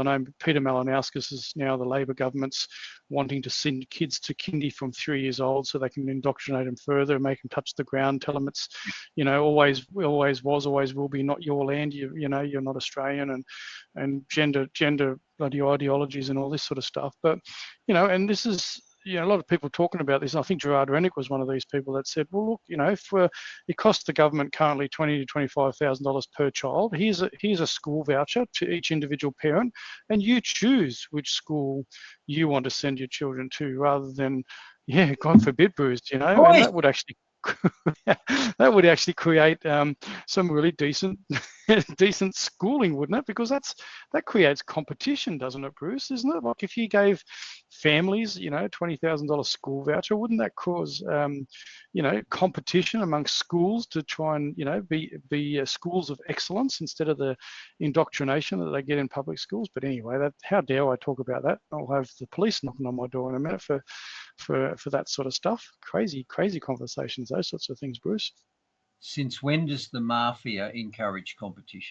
know Peter Malinowskis is now the Labor government's wanting to send kids to kindy from 3 years old so they can indoctrinate them further, make them touch the ground, tell them it's, you know, always was, always will be not your land. You know, you're not Australian, and gender bloody ideologies and all this sort of stuff. But, you know, and this is, you know, a lot of people talking about this. And I think Gerard Rennick was one of these people that said, well, look, you know, if it costs the government currently $20,000 to $25,000 per child, here's a school voucher to each individual parent, and you choose which school you want to send your children to, rather than, yeah, God forbid, Bruce, you know, and that would actually that would actually create some really decent schooling, wouldn't it? Because that creates competition, doesn't it, Bruce? Isn't it? Like if you gave families, you know, $20,000 school voucher, wouldn't that cause you know, competition amongst schools to try and, you know, be schools of excellence instead of the indoctrination that they get in public schools? But anyway, how dare I talk about that? I'll have the police knocking on my door in a minute for that sort of stuff. Crazy conversations, those sorts of things, Bruce. Since when does the mafia encourage competition?